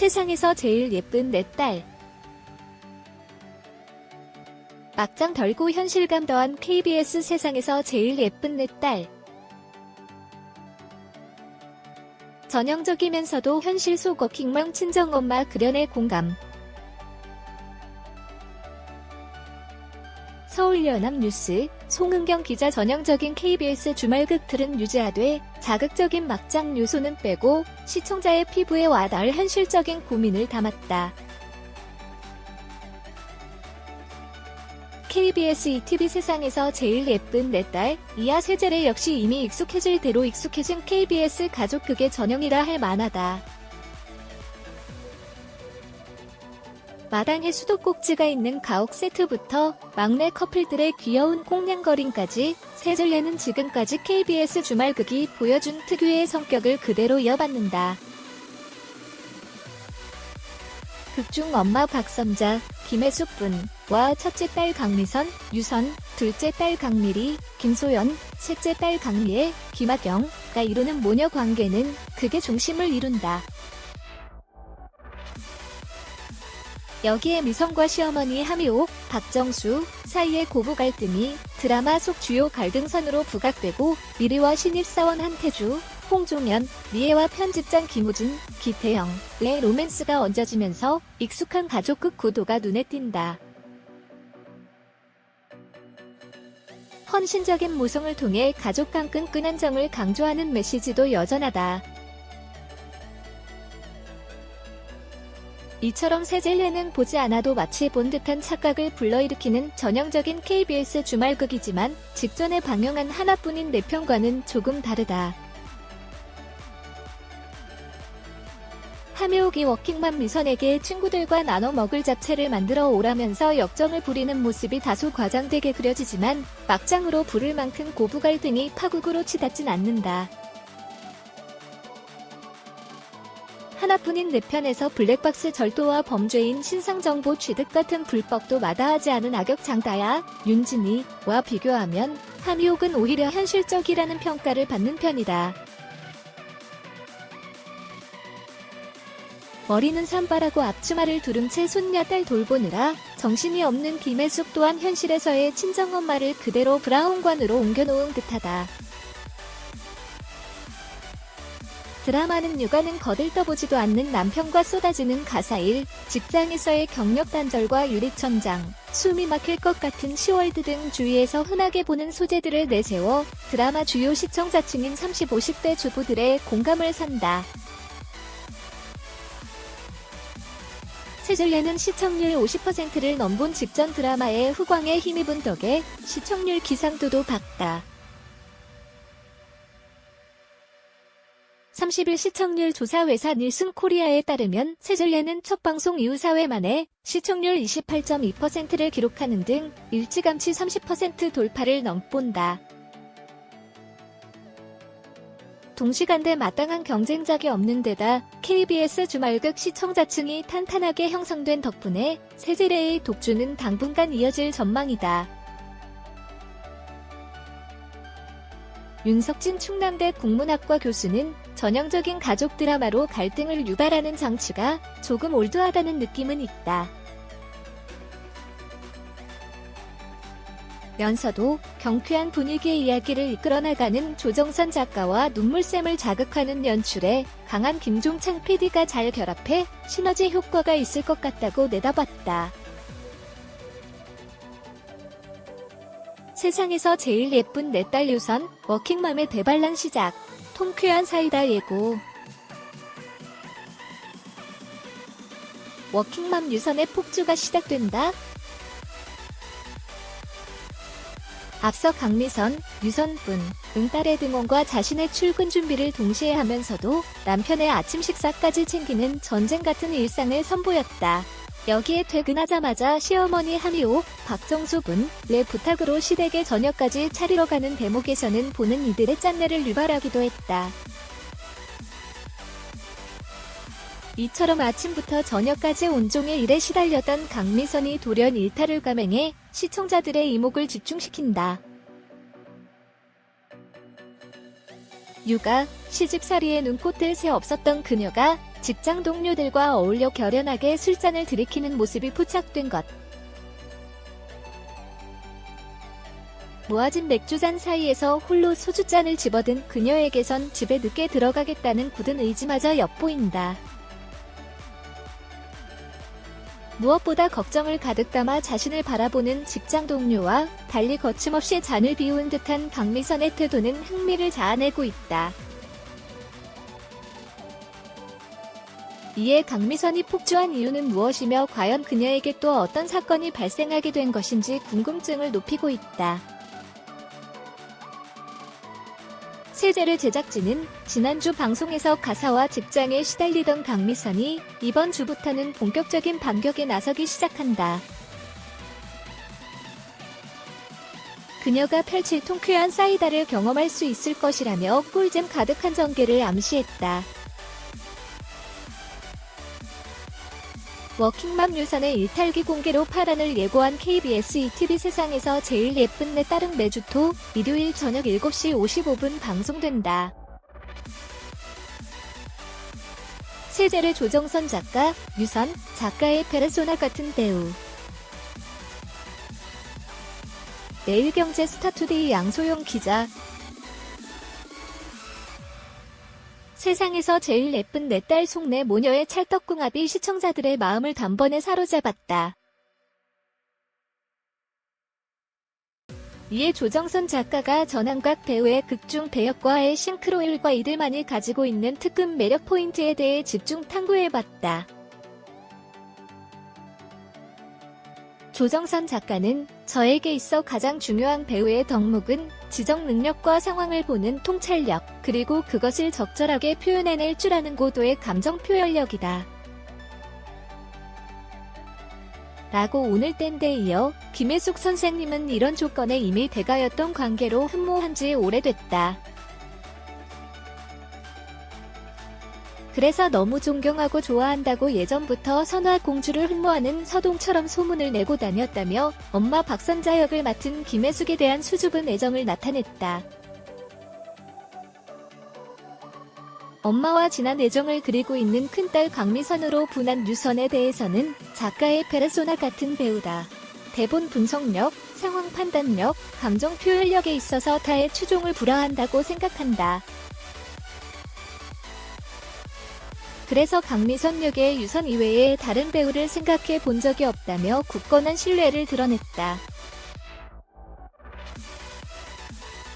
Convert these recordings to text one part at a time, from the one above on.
세상에서 제일 예쁜 내 딸. 막장 덜고 현실감 더한 KBS 세상에서 제일 예쁜 내 딸. 전형적이면서도 현실 속 워킹맘 친정엄마 그련의 공감. 서울연합뉴스 송은경 기자. 전형적인 KBS 주말극 틀은 유지하되 자극적인 막장 요소는 빼고 시청자의 피부에 와닿을 현실적인 고민을 담았다. KBS ETV 세상에서 제일 예쁜 내 딸, 이하 세제례 역시 이미 익숙해질 대로 익숙해진 KBS 가족극의 전형이라 할 만하다. 마당에 수도꼭지가 있는 가옥 세트부터 막내 커플들의 귀여운 꽁냥거림까지 세젤레는 지금까지 KBS 주말극이 보여준 특유의 성격을 그대로 이어받는다. 극중 엄마 박선자, 김혜숙 분과 첫째 딸 강미선, 유선, 둘째 딸 강미리, 김소연, 셋째 딸 강미애, 김학영가 이루는 모녀 관계는 극의 중심을 이룬다. 여기에 미선과 시어머니 하미옥, 박정수 사이의 고부 갈등이 드라마 속 주요 갈등선으로 부각되고 미리와 신입사원 한태주, 홍종현, 미애와 편집장 김우준, 기태영의 로맨스가 얹어지면서 익숙한 가족극 구도가 눈에 띈다. 헌신적인 모성을 통해 가족 간 끈끈한 정을 강조하는 메시지도 여전하다. 이처럼 세젤레는 보지 않아도 마치 본 듯한 착각을 불러일으키는 전형적인 KBS 주말극이지만 직전에 방영한 하나뿐인 내 편과는 조금 다르다. 하미옥이 워킹맘 미선에게 친구들과 나눠 먹을 잡채를 만들어 오라면서 역정을 부리는 모습이 다소 과장되게 그려지지만 막장으로 부를 만큼 고부 갈등이 파국으로 치닫진 않는다. 하나뿐인 내 편에서 블랙박스 절도와 범죄인 신상정보 취득 같은 불법도 마다하지 않은 악역 장다야, 윤진이와 비교하면 하미옥은 오히려 현실적이라는 평가를 받는 편이다. 머리는 산발하고 앞치마를 두른 채 손녀딸 돌보느라 정신이 없는 김혜숙 또한 현실에서의 친정엄마를 그대로 브라운관으로 옮겨놓은 듯하다. 드라마는 육아는 거들떠보지도 않는 남편과 쏟아지는 가사일, 직장에서의 경력 단절과 유리천장, 숨이 막힐 것 같은 10월드 등 주위에서 흔하게 보는 소재들을 내세워 드라마 주요 시청자층인 30, 50대 주부들의 공감을 산다. 세젤레는 시청률 50%를 넘본 직전 드라마의 후광에 힘입은 덕에 시청률 기상도도 밝다. 30일 시청률 조사 회사 닐슨 코리아에 따르면 세젤레는 첫 방송 이후 4회 만에 시청률 28.2%를 기록하는 등 일찌감치 30% 돌파를 넘본다. 동시간대 마땅한 경쟁작이 없는 데다 KBS 주말극 시청자층이 탄탄하게 형성된 덕분에 세젤레의 독주는 당분간 이어질 전망이다. 윤석진 충남대 국문학과 교수는 전형적인 가족 드라마로 갈등을 유발하는 장치가 조금 올드하다는 느낌은 있다. 면서도 경쾌한 분위기의 이야기를 이끌어나가는 조정선 작가와 눈물샘을 자극하는 연출에 강한 김종창 PD가 잘 결합해 시너지 효과가 있을 것 같다고 내다봤다. 세상에서 제일 예쁜 내 딸 유선, 워킹맘의 대반란 시작. 통쾌한 사이다 예고. 워킹맘 유선의 폭주가 시작된다. 앞서 강미선, 유선분, 딸의 등원과 자신의 출근 준비를 동시에 하면서도 남편의 아침 식사까지 챙기는 전쟁 같은 일상을 선보였다. 여기에 퇴근하자마자 시어머니 하미옥, 박정수 분의 부탁으로 시댁에 저녁까지 차리러 가는 대목에서는 보는 이들의 짠내를 유발하기도 했다. 이처럼 아침부터 저녁까지 온종일 일에 시달렸던 강미선이 돌연 일탈을 감행해 시청자들의 이목을 집중시킨다. 육아, 시집살이에 눈코 뜰 새 없었던 그녀가 직장 동료들과 어울려 결연하게 술잔을 들이키는 모습이 포착된 것. 모아진 맥주잔 사이에서 홀로 소주잔을 집어든 그녀에게선 집에 늦게 들어가겠다는 굳은 의지마저 엿보인다. 무엇보다 걱정을 가득 담아 자신을 바라보는 직장 동료와 달리 거침없이 잔을 비운 듯한 강미선의 태도는 흥미를 자아내고 있다. 이에 강미선이 폭주한 이유는 무엇이며 과연 그녀에게 또 어떤 사건이 발생하게 된 것인지 궁금증을 높이고 있다. 세제를 제작진은 지난주 방송에서 가사와 직장에 시달리던 강미선이 이번 주부터는 본격적인 반격에 나서기 시작한다. 그녀가 펼칠 통쾌한 사이다를 경험할 수 있을 것이라며 꿀잼 가득한 전개를 암시했다. 워킹맘 유선의 일탈기 공개로 파란을 예고한 KBS ETV 세상에서 제일 예쁜 내 딸은 매주 토, 일요일 저녁 7시 55분 방송된다. 세제를 조정선 작가, 유선 작가의 페르소나 같은 배우. 매일경제 스타투데이 양소영 기자. 세상에서 제일 예쁜 내 딸 속내 모녀의 찰떡궁합이 시청자들의 마음을 단번에 사로잡았다. 이에 조정선 작가가 전한각 배우의 극중 배역과의 싱크로율과 이들만이 가지고 있는 특급 매력 포인트에 대해 집중 탐구해봤다. 조정선 작가는 저에게 있어 가장 중요한 배우의 덕목은 지적 능력과 상황을 보는 통찰력, 그리고 그것을 적절하게 표현해낼 줄 아는 고도의 감정 표현력이다. 라고 오늘 땐 데 이어 김혜숙 선생님은 이런 조건에 이미 대가였던 관계로 흠모한 지 오래됐다. 그래서 너무 존경하고 좋아한다고 예전부터 선화공주를 흠모하는 서동처럼 소문을 내고 다녔다며 엄마 박선자 역을 맡은 김혜숙에 대한 수줍은 애정을 나타냈다. 엄마와 진한 애정을 그리고 있는 큰딸 강미선으로 분한 유선에 대해서는 작가의 페르소나 같은 배우다. 대본 분석력, 상황 판단력, 감정 표현력에 있어서 타의 추종을 불허한다고 생각한다. 그래서 강미선 역의 유선 이외에 다른 배우를 생각해 본 적이 없다며 굳건한 신뢰를 드러냈다.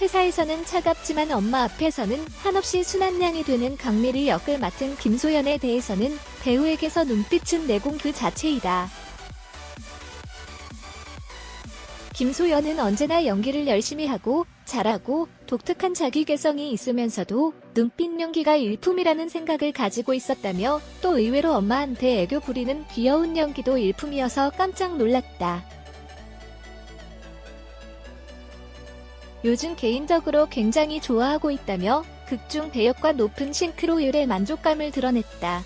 회사에서는 차갑지만 엄마 앞에서는 한없이 순한 양이 되는 강미리 역을 맡은 김소연에 대해서는 배우에게서 눈빛은 내공 그 자체이다. 김소연은 언제나 연기를 열심히 하고 잘하고 독특한 자기 개성이 있으면서도 눈빛 연기가 일품이라는 생각을 가지고 있었다며 또 의외로 엄마한테 애교 부리는 귀여운 연기도 일품이어서 깜짝 놀랐다. 요즘 개인적으로 굉장히 좋아하고 있다며 극중 배역과 높은 싱크로율에 만족감을 드러냈다.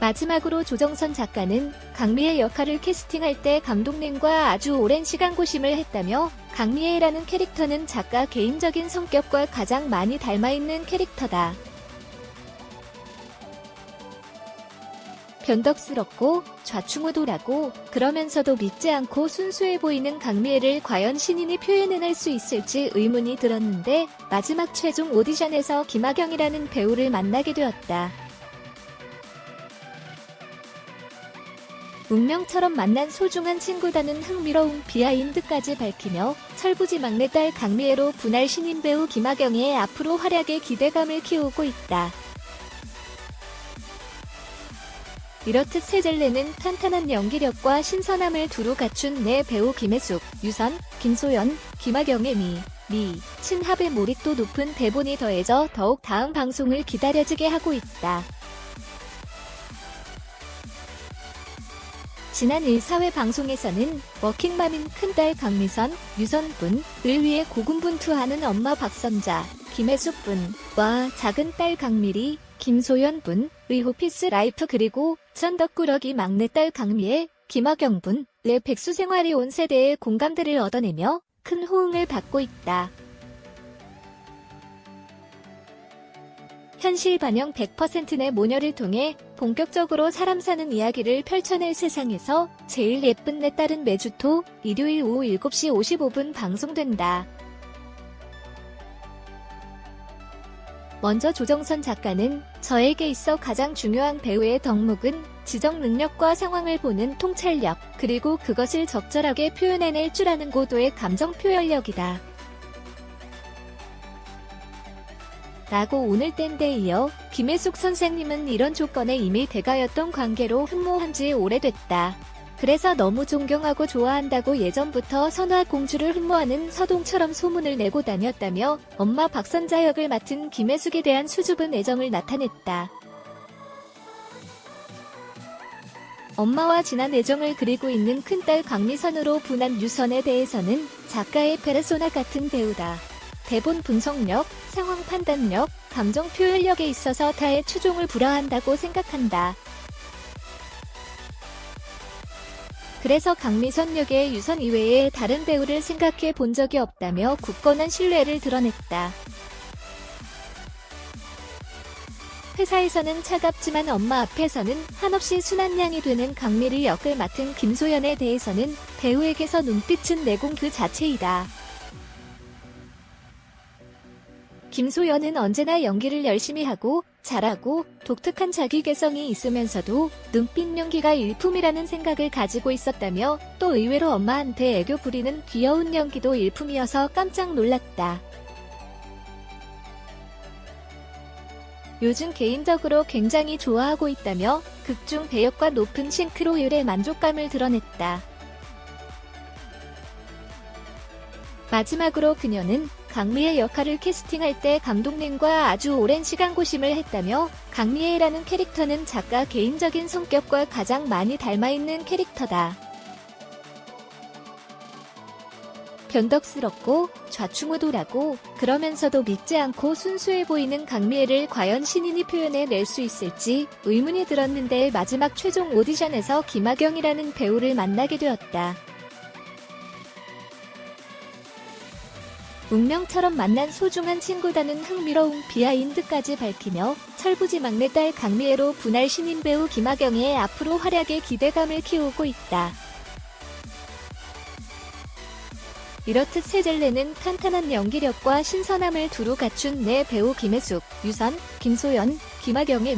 마지막으로 조정선 작가는 강미애 역할을 캐스팅할 때 감독님과 아주 오랜 시간 고심을 했다며 강미애라는 캐릭터는 작가 개인적인 성격과 가장 많이 닮아있는 캐릭터다. 변덕스럽고 좌충우돌하고 그러면서도 믿지 않고 순수해 보이는 강미애를 과연 신인이 표현해낼 수 있을지 의문이 들었는데 마지막 최종 오디션에서 김하경이라는 배우를 만나게 되었다. 운명처럼 만난 소중한 친구다는 흥미로운 비하인드까지 밝히며 철부지 막내딸 강미애로 분할 신인 배우 김하경의 앞으로 활약에 기대감을 키우고 있다. 이렇듯 세젤레는 탄탄한 연기력과 신선함을 두루 갖춘 내 배우 김혜숙, 유선, 김소연, 김하경의 친합의 몰입도 높은 대본이 더해져 더욱 다음 방송을 기다려지게 하고 있다. 지난 1사회 방송에서는 워킹맘인 큰딸 강미선, 유선분을 위해 고군분투하는 엄마 박선자, 김혜숙분과 작은 딸 강미리, 김소연분의 오피스 라이프 그리고 쩐덕꾸러기 막내딸 강미애, 김하경분의 백수생활이 온 세대의 공감대를 얻어내며 큰 호응을 받고 있다. 현실 반영 100%의 모녀를 통해 본격적으로 사람 사는 이야기를 펼쳐낼 세상에서 제일 예쁜 내 딸은 매주 토, 일요일 오후 7시 55분 방송된다. 먼저 조정선 작가는 저에게 있어 가장 중요한 배우의 덕목은 지적 능력과 상황을 보는 통찰력, 그리고 그것을 적절하게 표현해낼 줄 아는 고도의 감정 표현력이다. 라고 오늘 땐 데 이어 김혜숙 선생님은 이런 조건에 이미 대가였던 관계로 흠모한 지 오래됐다. 그래서 너무 존경하고 좋아한다고 예전부터 선화 공주를 흠모하는 서동처럼 소문을 내고 다녔다며 엄마 박선자 역을 맡은 김혜숙에 대한 수줍은 애정을 나타냈다. 엄마와 진한 애정을 그리고 있는 큰딸 강미선으로 분한 유선에 대해서는 작가의 페르소나 같은 배우다. 대본 분석력, 상황 판단력, 감정 표현력에 있어서 타의 추종을 불허한다고 생각한다. 그래서 강미선 역의 유선 이외에 다른 배우를 생각해 본 적이 없다며 굳건한 신뢰를 드러냈다. 회사에서는 차갑지만 엄마 앞에서는 한없이 순한 양이 되는 강미를 역을 맡은 김소연에 대해서는 배우에게서 눈빛은 내공 그 자체이다. 김소연은 언제나 연기를 열심히 하고 잘하고 독특한 자기 개성이 있으면서도 눈빛 연기가 일품이라는 생각을 가지고 있었다며 또 의외로 엄마한테 애교 부리는 귀여운 연기도 일품이어서 깜짝 놀랐다. 요즘 개인적으로 굉장히 좋아하고 있다며 극중 배역과 높은 싱크로율에 만족감을 드러냈다. 마지막으로 그녀는 강미애 역할을 캐스팅할 때 감독님과 아주 오랜 시간 고심을 했다며 강미애라는 캐릭터는 작가 개인적인 성격과 가장 많이 닮아있는 캐릭터다. 변덕스럽고 좌충우돌하고 그러면서도 믿지 않고 순수해 보이는 강미애를 과연 신인이 표현해낼 수 있을지 의문이 들었는데 마지막 최종 오디션에서 김하경이라는 배우를 만나게 되었다. 운명처럼 만난 소중한 친구다는 흥미로운 비하인드까지 밝히며 철부지 막내딸 강미애로 분할 신인 배우 김하경의 앞으로 활약에 기대감을 키우고 있다. 이렇듯 세젤레는 탄탄한 연기력과 신선함을 두루 갖춘 내 배우 김혜숙, 유선, 김소연, 김하경의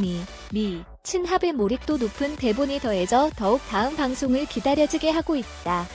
친합의 몰입도 높은 대본이 더해져 더욱 다음 방송을 기다려지게 하고 있다.